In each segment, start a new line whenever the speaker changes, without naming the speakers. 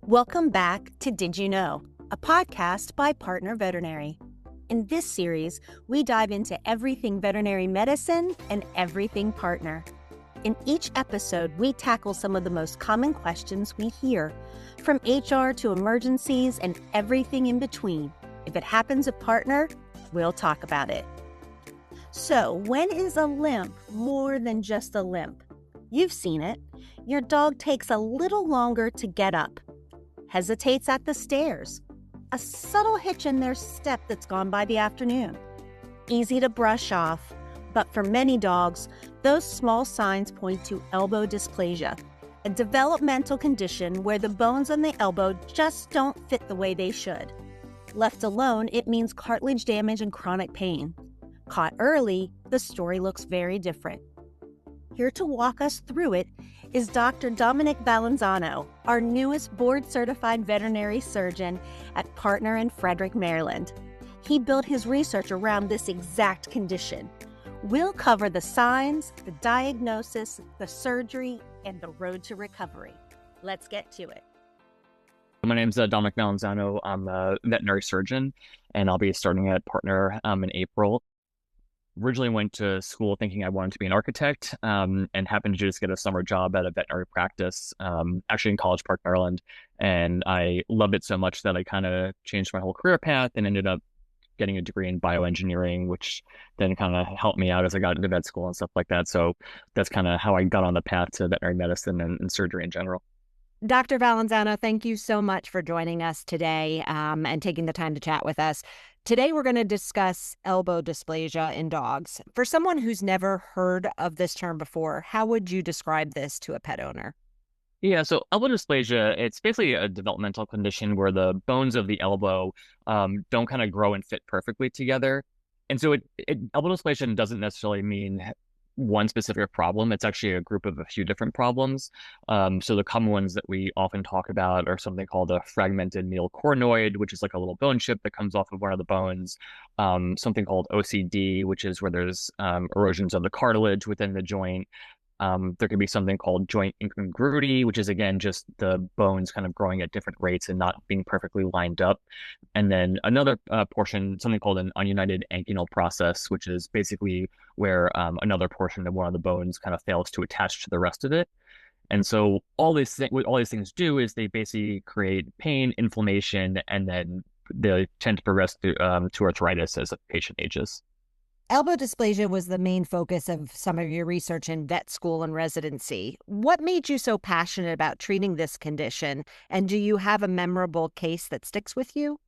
Welcome back to Did You Know, a podcast by Partner Veterinary. In this series, we dive into everything veterinary medicine and everything partner. In each episode, we tackle some of the most common questions we hear, from HR to emergencies and everything in between. If it happens at Partner, we'll talk about it. So, when is a limp more than just a limp? You've seen it. Your dog takes a little longer to get up, hesitates at the stairs, a subtle hitch in their step that's gone by the afternoon. Easy to brush off, but for many dogs, those small signs point to elbow dysplasia, a developmental condition where the bones on the elbow just don't fit the way they should. Left alone, it means cartilage damage and chronic pain. Caught early, the story looks very different. Here to walk us through it is Dr. Dominic Valenzano, our newest board-certified veterinary surgeon at Partner in Frederick, Maryland. He built his research around this exact condition. We'll cover the signs, the diagnosis, the surgery, and the road to recovery. Let's get to it.
My name's Dominic Valenzano. I'm a veterinary surgeon, and I'll be starting at Partner in April. Originally went to school thinking I wanted to be an architect, and happened to just get a summer job at a veterinary practice, actually in College Park, Maryland. And I loved it so much that I kind of changed my whole career path and ended up getting a degree in bioengineering, which then kind of helped me out as I got into vet school and stuff like that. So that's kind of how I got on the path to veterinary medicine and surgery in general.
Dr. Valenzano, thank you so much for joining us today and taking the time to chat with us. Today, we're going to discuss elbow dysplasia in dogs. For someone who's never heard of this term before, how would you describe this to a pet owner?
Yeah, so elbow dysplasia, it's basically a developmental condition where the bones of the elbow don't kind of grow and fit perfectly together. And so elbow dysplasia doesn't necessarily mean one specific problem. It's actually a group of a few different problems. So the common ones that we often talk about are something called a fragmented medial coronoid, which is like a little bone chip that comes off of one of the bones. Something called OCD, which is where there's erosions of the cartilage within the joint. There could be something called joint incongruity, which is, again, just the bones kind of growing at different rates and not being perfectly lined up. And then another portion, something called an ununited anchunal process, which is basically where another portion of one of the bones kind of fails to attach to the rest of it. And so what all these things do is they basically create pain, inflammation, and then they tend to progress to arthritis as the patient ages.
Elbow dysplasia was the main focus of some of your research in vet school and residency. What made you so passionate about treating this condition? And do you have a memorable case that sticks with you?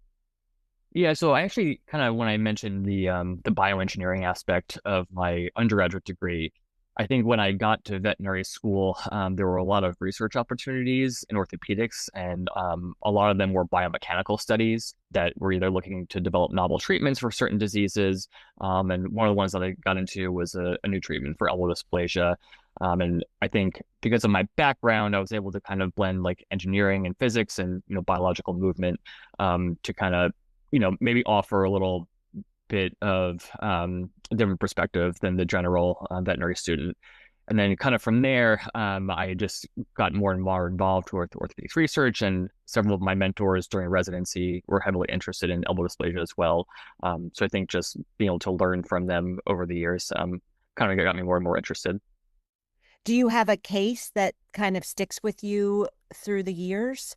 Yeah, so I actually kind of, when I mentioned the bioengineering aspect of my undergraduate degree, I think when I got to veterinary school, there were a lot of research opportunities in orthopedics, and a lot of them were biomechanical studies that were either looking to develop novel treatments for certain diseases. And one of the ones that I got into was a new treatment for elbow dysplasia. And I think because of my background, I was able to kind of blend like engineering and physics and, biological movement to kind of, maybe offer a little bit of different perspective than the general veterinary student. And then kind of from there, I just got more and more involved with orthopedics research, and several of my mentors during residency were heavily interested in elbow dysplasia as well. So I think just being able to learn from them over the years kind of got me more and more interested.
Do you have a case that kind of sticks with you through the years?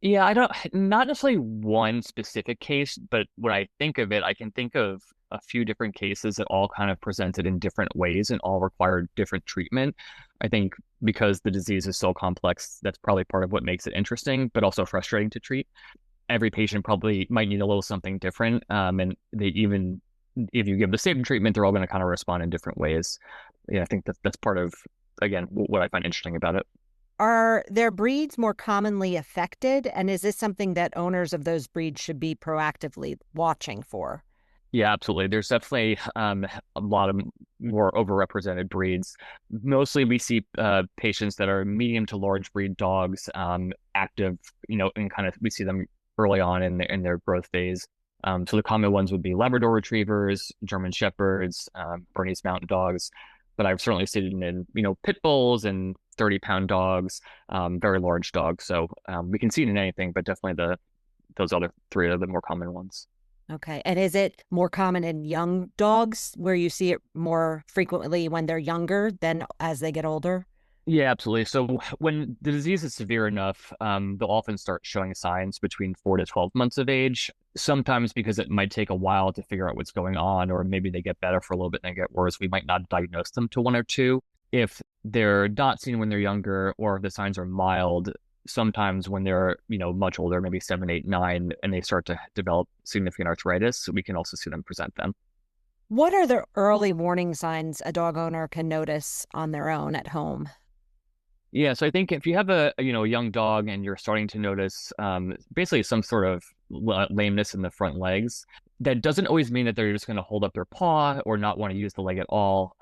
Yeah, not necessarily one specific case, but when I think of it, I can think of a few different cases that all kind of presented in different ways and all required different treatment. I think because the disease is so complex, that's probably part of what makes it interesting, but also frustrating to treat. Every patient probably might need a little something different. And even if you give the same treatment, they're all going to kind of respond in different ways. Yeah, I think that's part of, again, what I find interesting about it.
Are their breeds more commonly affected? And is this something that owners of those breeds should be proactively watching for?
Yeah, absolutely. There's definitely a lot of more overrepresented breeds. Mostly we see patients that are medium to large breed dogs, active, and kind of we see them early on in their growth phase. So the common ones would be Labrador Retrievers, German Shepherds, Bernese Mountain Dogs. But I've certainly seen it in, pit bulls and 30-pound dogs, very large dogs. So we can see it in anything, but definitely those other three are the more common ones.
Okay. And is it more common in young dogs where you see it more frequently when they're younger than as they get older?
Yeah, absolutely. So when the disease is severe enough, they'll often start showing signs between 4 to 12 months of age. Sometimes because it might take a while to figure out what's going on, or maybe they get better for a little bit and then get worse, we might not diagnose them to 1 or 2. If they're not seen when they're younger, or if the signs are mild, sometimes when they're, much older, maybe 7, 8, 9, and they start to develop significant arthritis, we can also see them present then.
What are the early warning signs a dog owner can notice on their own at home?
Yeah, so I think if you have a young dog and you're starting to notice basically some sort of lameness in the front legs, that doesn't always mean that they're just going to hold up their paw or not want to use the leg at all.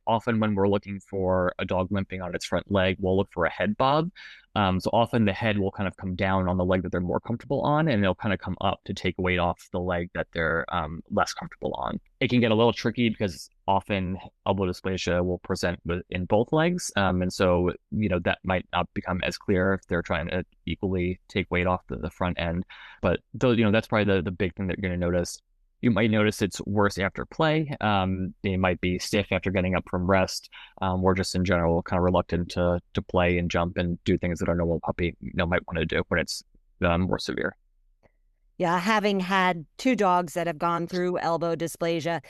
Often when we're looking for a dog limping on its front leg, we'll look for a head bob. So often the head will kind of come down on the leg that they're more comfortable on, and they'll kind of come up to take weight off the leg that they're less comfortable on. It can get a little tricky because often elbow dysplasia will present in both legs. And so, that might not become as clear if they're trying to equally take weight off the front end. But that's probably the big thing that you're going to notice. You might notice it's worse after play. They might be stiff after getting up from rest, or just in general kind of reluctant to play and jump and do things that a normal puppy might want to do when it's more severe.
Yeah, having had two dogs that have gone through elbow dysplasia,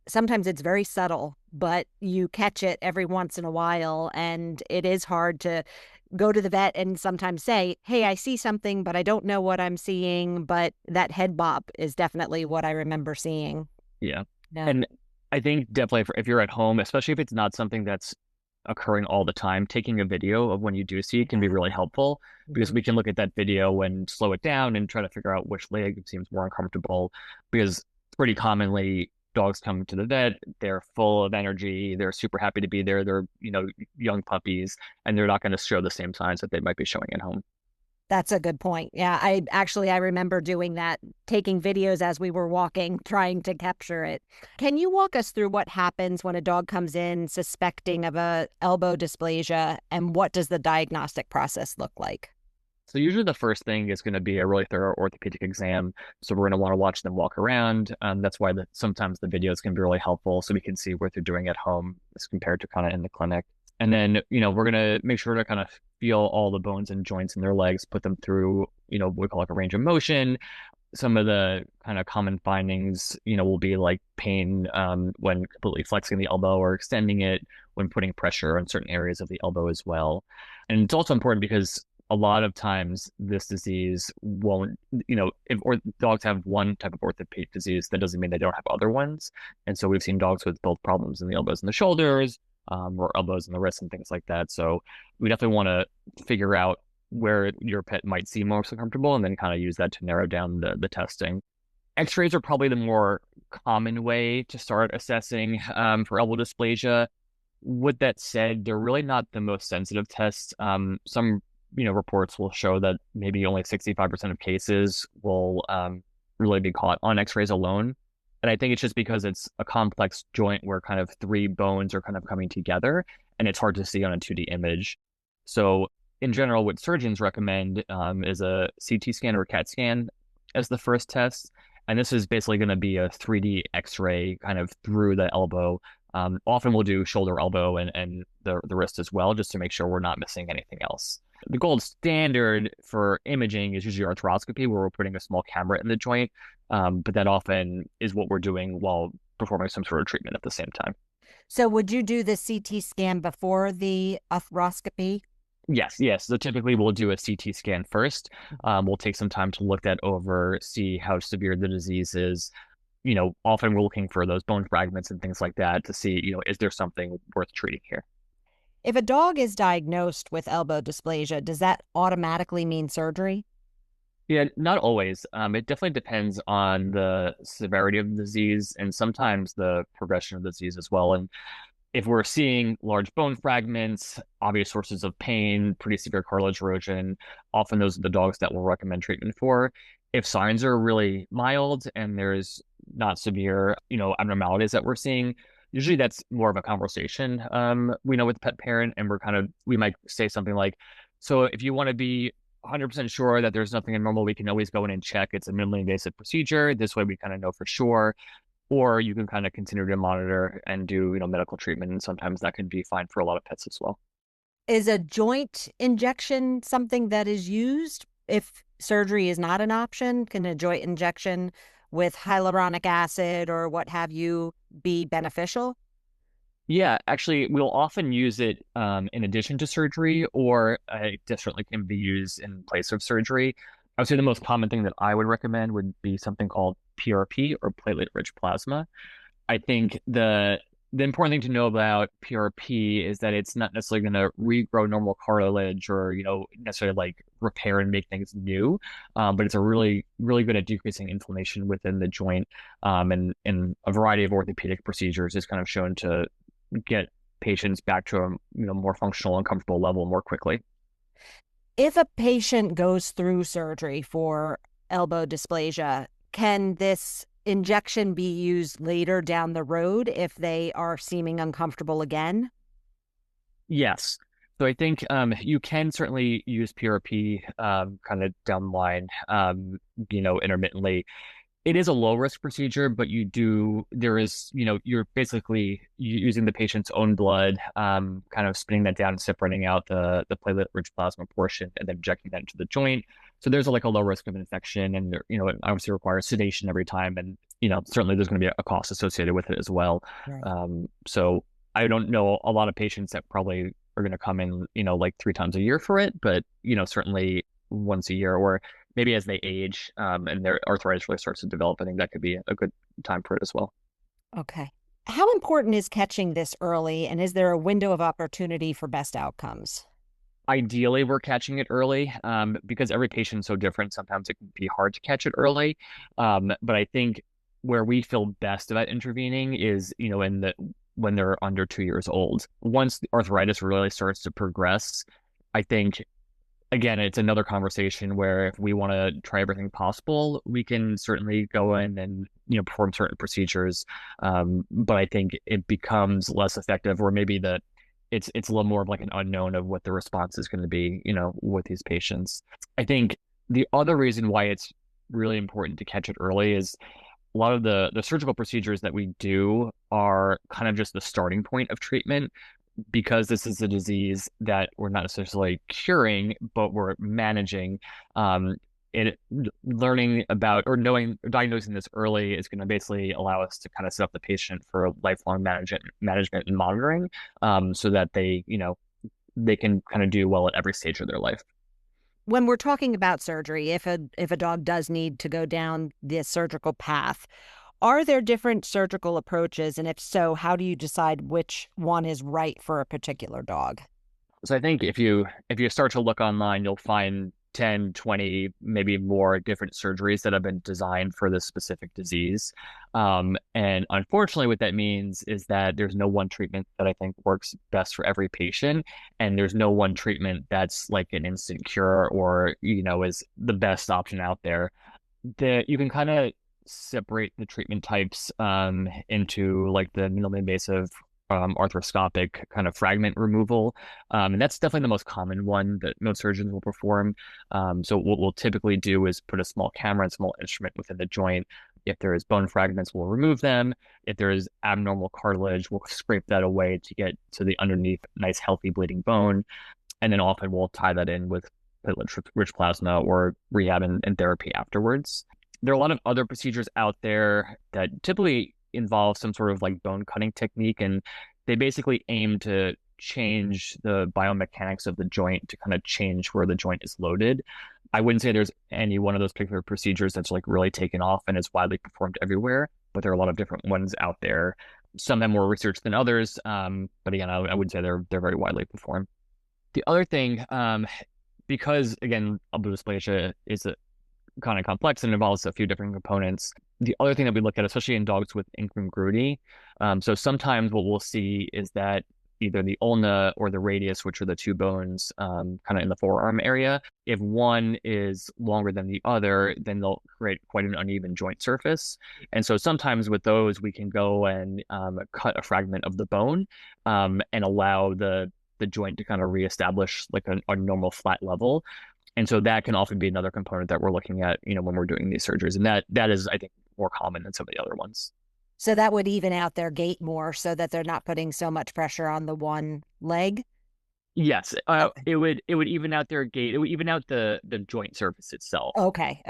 sometimes it's very subtle, but you catch it every once in a while, and it is hard to go to the vet and sometimes say, hey, I see something, but I don't know what I'm seeing. But that head bob is definitely what I remember seeing.
Yeah.
Yeah.
And I think definitely if you're at home, especially if it's not something that's occurring all the time, taking a video of when you do see it can be really helpful because we can look at that video and slow it down and try to figure out which leg seems more uncomfortable. Because pretty commonly, dogs come to the vet, they're full of energy, they're super happy to be there, they're, young puppies, and they're not going to show the same signs that they might be showing at home.
That's a good point. Yeah, I remember doing that, taking videos as we were walking, trying to capture it. Can you walk us through what happens when a dog comes in suspecting of a elbow dysplasia, and what does the diagnostic process look like?
So usually the first thing is going to be a really thorough orthopedic exam. So we're going to want to watch them walk around. That's why sometimes the videos can be really helpful so we can see what they're doing at home as compared to kind of in the clinic. And then, we're going to make sure to kind of feel all the bones and joints in their legs, put them through, what we call like a range of motion. Some of the kind of common findings, will be like pain when completely flexing the elbow or extending it, when putting pressure on certain areas of the elbow as well. And it's also important because a lot of times this disease won't, if dogs have one type of orthopedic disease, that doesn't mean they don't have other ones. And so we've seen dogs with both problems in the elbows and the shoulders, or elbows and the wrists and things like that. So we definitely want to figure out where your pet might seem most comfortable and then kind of use that to narrow down the testing. X-rays are probably the more common way to start assessing for elbow dysplasia. With that said, they're really not the most sensitive tests. Some reports will show that maybe only 65% of cases will really be caught on x-rays alone. And I think it's just because it's a complex joint where kind of three bones are kind of coming together and it's hard to see on a 2D image. So in general, what surgeons recommend is a CT scan or CAT scan as the first test. And this is basically going to be a 3D x-ray kind of through the elbow. Often we'll do shoulder, elbow, and the wrist as well, just to make sure we're not missing anything else. The gold standard for imaging is usually arthroscopy, where we're putting a small camera in the joint, but that often is what we're doing while performing some sort of treatment at the same time.
So would you do the CT scan before the arthroscopy?
Yes, yes. So typically we'll do a CT scan first. We'll take some time to look that over, see how severe the disease is. Often we're looking for those bone fragments and things like that to see, is there something worth treating here?
If a dog is diagnosed with elbow dysplasia, does that automatically mean surgery?
Yeah, not always. It definitely depends on the severity of the disease and sometimes the progression of the disease as well. And if we're seeing large bone fragments, obvious sources of pain, pretty severe cartilage erosion, often those are the dogs that we'll recommend treatment for. If signs are really mild and there's not severe, abnormalities that we're seeing, Usually that's more of a conversation we know with the pet parent, and we might say something like, so if you want to be 100% sure that there's nothing abnormal, we can always go in and check. It's a minimally invasive procedure. This way we kind of know for sure. Or you can kind of continue to monitor and do, medical treatment. And sometimes that can be fine for a lot of pets as well.
Is a joint injection something that is used if surgery is not an option? Can a joint injection with hyaluronic acid or what have you be beneficial?
Yeah, actually, we'll often use it in addition to surgery, or it certainly can be used in place of surgery. I would say the most common thing that I would recommend would be something called PRP, or platelet-rich plasma. I think the important thing to know about PRP is that it's not necessarily going to regrow normal cartilage or, necessarily like repair and make things new. But it's a really good at decreasing inflammation within the joint. And in a variety of orthopedic procedures is kind of shown to get patients back to a, more functional and comfortable level more quickly.
If a patient goes through surgery for elbow dysplasia, can this injection be used later down the road if they are seeming uncomfortable again?
Yes. So I think you can certainly use PRP kind of down the line, intermittently. It is a low risk procedure, but you're basically using the patient's own blood, kind of spinning that down and separating out the platelet-rich plasma portion and then injecting that into the joint. So there's like a low risk of infection, and it obviously requires sedation every time, and certainly there's going to be a cost associated with it as well.
Right.
So I don't know a lot of patients that probably are going to come in, like 3 times a year for it, but certainly once a year, or maybe as they age and their arthritis really starts to develop, I think that could be a good time for it as well.
Okay. How important is catching this early, and is there a window of opportunity for best outcomes?
Ideally, we're catching it early because every patient's so different. Sometimes it can be hard to catch it early. But I think where we feel best about intervening is, when they're under 2 years old. Once the arthritis really starts to progress, I think, again, it's another conversation where if we want to try everything possible, we can certainly go in and, perform certain procedures. But I think it becomes less effective, or maybe it's a little more of like an unknown of what the response is going to be, with these patients. I think the other reason why it's really important to catch it early is a lot of the surgical procedures that we do are kind of just the starting point of treatment, because this is a disease that we're not necessarily curing, but we're managing. And learning about or knowing or diagnosing this early is going to basically allow us to kind of set up the patient for lifelong management and monitoring, so that they can kind of do well at every stage of their life.
When we're talking about surgery, if a dog does need to go down this surgical path, are there different surgical approaches? And if so, how do you decide which one is right for a particular dog?
So I think if you start to look online, you'll find 10, 20, maybe more different surgeries that have been designed for this specific disease. And unfortunately, what that means is that there's no one treatment that I think works best for every patient. And there's no one treatment that's like an instant cure or, is the best option out there. You can kind of separate the treatment types into like the minimally invasive arthroscopic kind of fragment removal. And that's definitely the most common one that most surgeons will perform. So what we'll typically do is put a small camera and small instrument within the joint. If there is bone fragments, we'll remove them. If there is abnormal cartilage, we'll scrape that away to get to the underneath nice, healthy bleeding bone. And then often we'll tie that in with platelet-rich plasma or rehab and therapy afterwards. There are a lot of other procedures out there that typically involve some sort of like bone cutting technique, and they basically aim to change the biomechanics of the joint to kind of change where the joint is loaded. I wouldn't say there's any one of those particular procedures that's like really taken off and is widely performed everywhere, but there are a lot of different ones out there. Some have more research than others, but again, I would say they're very widely performed. The other thing, because again, elbow dysplasia is a kind of complex and involves a few different components. The other thing that we look at, especially in dogs with incongruity, so sometimes what we'll see is that either the ulna or the radius, which are the two bones kind of in the forearm area. If one is longer than the other, then they'll create quite an uneven joint surface. And so sometimes with those, we can go and cut a fragment of the bone and allow the joint to kind of reestablish like a normal flat level. And so that can often be another component that we're looking at, when we're doing these surgeries. And that is, I think, more common than some of the other ones.
So that would even out their gait more so that they're not putting so much pressure on the one leg?
Yes, it would even out their gait. It would even out the joint surface itself.
Okay.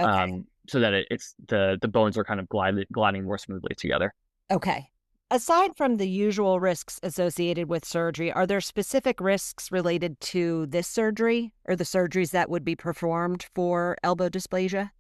So that it's the bones are kind of gliding more smoothly together.
Okay. Aside from the usual risks associated with surgery, are there specific risks related to this surgery or the surgeries that would be performed for elbow dysplasia?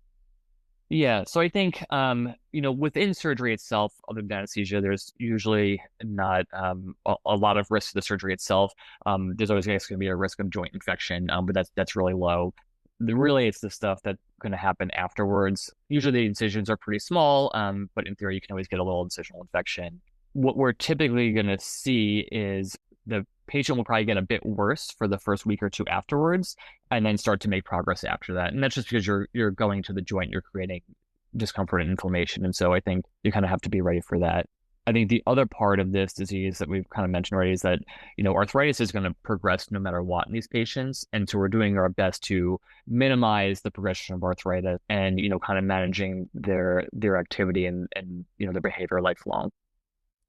Yeah, so I think within surgery itself, other than anesthesia, there's usually not a lot of risk to the surgery itself. There's always going to be a risk of joint infection, but that's really low. Really, it's the stuff that's going to happen afterwards. Usually, the incisions are pretty small, but in theory, you can always get a little incisional infection. What we're typically going to see is the patient will probably get a bit worse for the first week or two afterwards, and then start to make progress after that. And that's just because you're going to the joint, you're creating discomfort and inflammation. And so I think you kind of have to be ready for that. I think the other part of this disease that we've kind of mentioned already is that, arthritis is going to progress no matter what in these patients. And so we're doing our best to minimize the progression of arthritis and, kind of managing their activity and their behavior lifelong.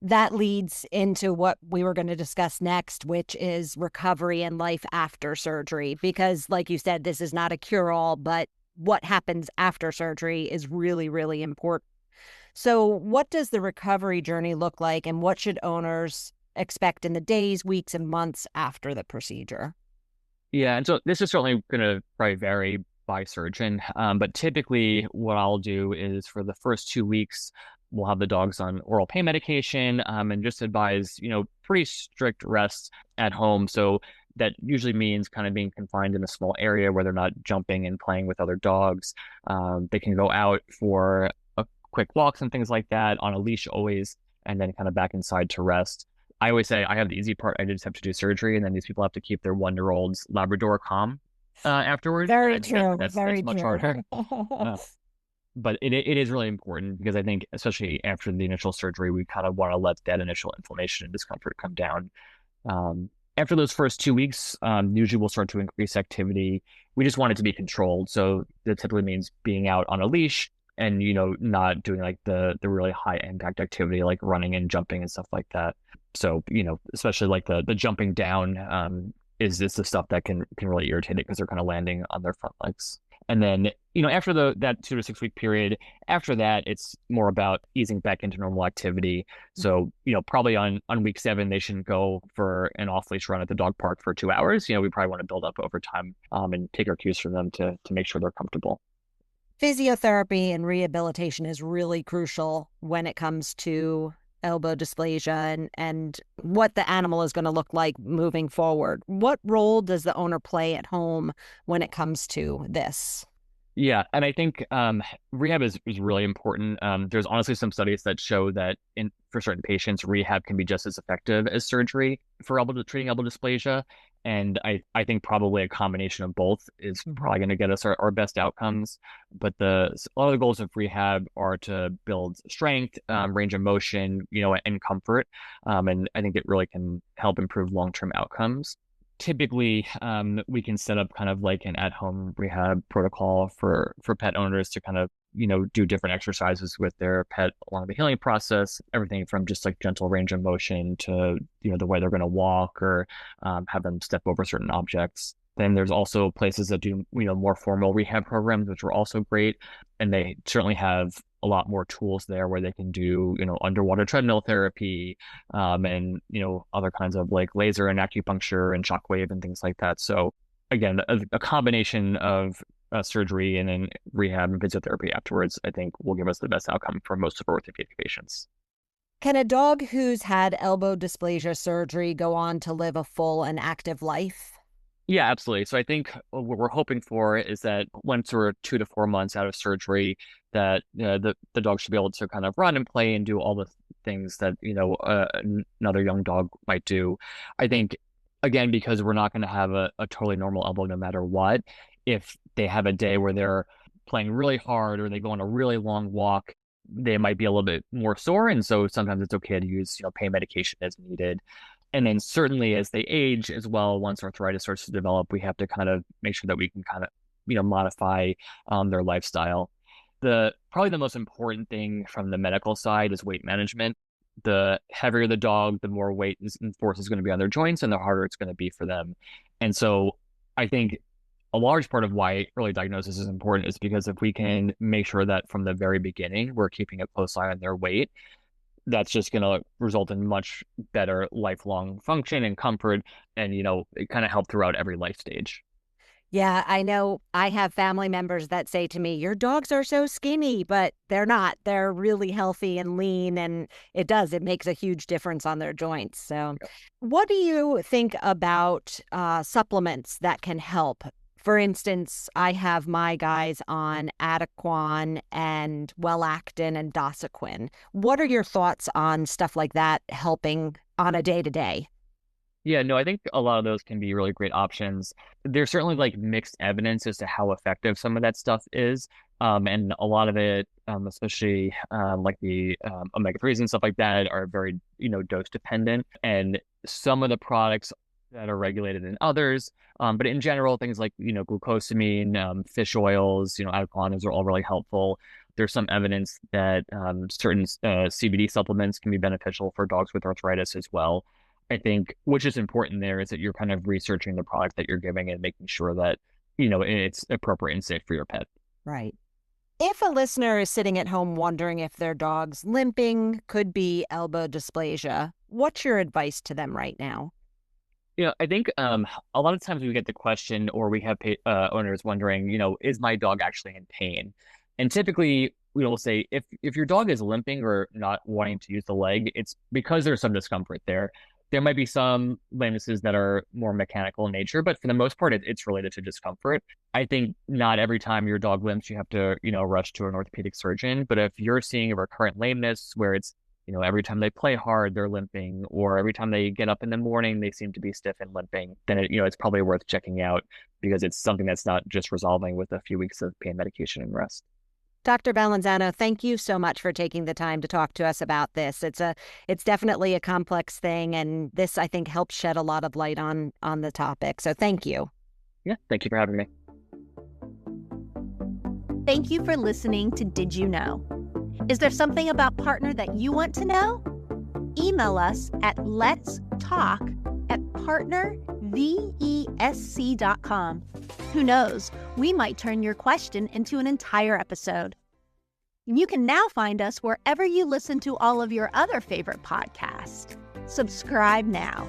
That leads into what we were going to discuss next, which is recovery and life after surgery. Because like you said, this is not a cure-all, but what happens after surgery is really, really important. So what does the recovery journey look like, and what should owners expect in the days, weeks, and months after the procedure?
Yeah, and so this is certainly going to probably vary by surgeon, but typically what I'll do is for the first 2 weeks, we'll have the dogs on oral pain medication and just advise, pretty strict rest at home. So that usually means kind of being confined in a small area where they're not jumping and playing with other dogs. They can go out for quick walks and things like that on a leash always, and then kind of back inside to rest. I always say I have the easy part. I just have to do surgery, and then these people have to keep their 1-year-old's Labrador calm afterwards.
Very true.
That's
Very
much
true.
harder. But it is really important because I think, especially after the initial surgery, we kind of want to let that initial inflammation and discomfort come down. After those first 2 weeks, usually we'll start to increase activity. We just want it to be controlled. So that typically means being out on a leash and, not doing like the really high impact activity like running and jumping and stuff like that. So, especially like the jumping down is the stuff that can really irritate it because they're kind of landing on their front legs. And then, after that 2 to 6 week period, after that, it's more about easing back into normal activity. So, probably on week 7, they shouldn't go for an off-leash run at the dog park for 2 hours. We probably want to build up over time and take our cues from them to make sure they're comfortable.
Physiotherapy and rehabilitation is really crucial when it comes to elbow dysplasia and what the animal is going to look like moving forward. What role does the owner play at home when it comes to this?
Yeah, and I think rehab is really important. There's honestly some studies that show that for certain patients, rehab can be just as effective as surgery for treating elbow dysplasia. And I think probably a combination of both is probably going to get us our best outcomes. But a lot of the goals of rehab are to build strength, range of motion, and comfort. And I think it really can help improve long-term outcomes. Typically, we can set up kind of like an at-home rehab protocol for pet owners to kind of, do different exercises with their pet along the healing process, everything from just like gentle range of motion to, the way they're going to walk or have them step over certain objects. Then there's also places that do, more formal rehab programs, which are also great. And they certainly have a lot more tools there where they can do, underwater treadmill therapy, and, other kinds of like laser and acupuncture and shockwave and things like that. So again, a combination of surgery and then rehab and physiotherapy afterwards, I think will give us the best outcome for most of our orthopedic patients.
Can a dog who's had elbow dysplasia surgery go on to live a full and active life?
Yeah, absolutely. So I think what we're hoping for is that once we're 2 to 4 months out of surgery, that the dog should be able to kind of run and play and do all the things that another young dog might do. I think again because we're not going to have a totally normal elbow no matter what. If they have a day where they're playing really hard or they go on a really long walk, they might be a little bit more sore, and so sometimes it's okay to use pain medication as needed. And then certainly as they age as well, once arthritis starts to develop, we have to kind of make sure that we can kind of, modify their lifestyle. Probably the most important thing from the medical side is weight management. The heavier the dog, the more weight and force is going to be on their joints and the harder it's going to be for them. And so I think a large part of why early diagnosis is important is because if we can make sure that from the very beginning, we're keeping a close eye on their weight, that's just going to result in much better lifelong function and comfort and it kind of help throughout every life stage.
Yeah, I know I have family members that say to me, your dogs are so skinny, but they're not. They're really healthy and lean, and it makes a huge difference on their joints. So, what do you think about supplements that can help? For instance, I have my guys on Adequan and Wellactin and Dosequin. What are your thoughts on stuff like that helping on a day-to-day?
Yeah, no, I think a lot of those can be really great options. There's certainly like mixed evidence as to how effective some of that stuff is. And a lot of it, especially like the omega-3s and stuff like that, are very, dose dependent. And some of the products that are regulated in others. But in general, things like, glucosamine, fish oils, Adequanas are all really helpful. There's some evidence that certain CBD supplements can be beneficial for dogs with arthritis as well. I think which is important there is that you're kind of researching the product that you're giving and making sure that, it's appropriate and safe for your pet.
Right. If a listener is sitting at home wondering if their dog's limping, could be elbow dysplasia, what's your advice to them right now?
I think a lot of times we get the question or we have owners wondering, is my dog actually in pain? And typically we will say if your dog is limping or not wanting to use the leg, it's because there's some discomfort there. There might be some lamenesses that are more mechanical in nature, but for the most part, it's related to discomfort. I think not every time your dog limps, you have to, rush to an orthopedic surgeon. But if you're seeing a recurrent lameness where it's, every time they play hard, they're limping, or every time they get up in the morning, they seem to be stiff and limping, then it's probably worth checking out because it's something that's not just resolving with a few weeks of pain medication and rest.
Dr. Valenzano, thank you so much for taking the time to talk to us about this. It's definitely a complex thing, and this, I think, helps shed a lot of light on the topic. So thank you.
Yeah, thank you for having me.
Thank you for listening to Did You Know? Is there something about Partner that you want to know? Email us at letstalk@partnervesc.com. Who knows, we might turn your question into an entire episode. You can now find us wherever you listen to all of your other favorite podcasts. Subscribe now.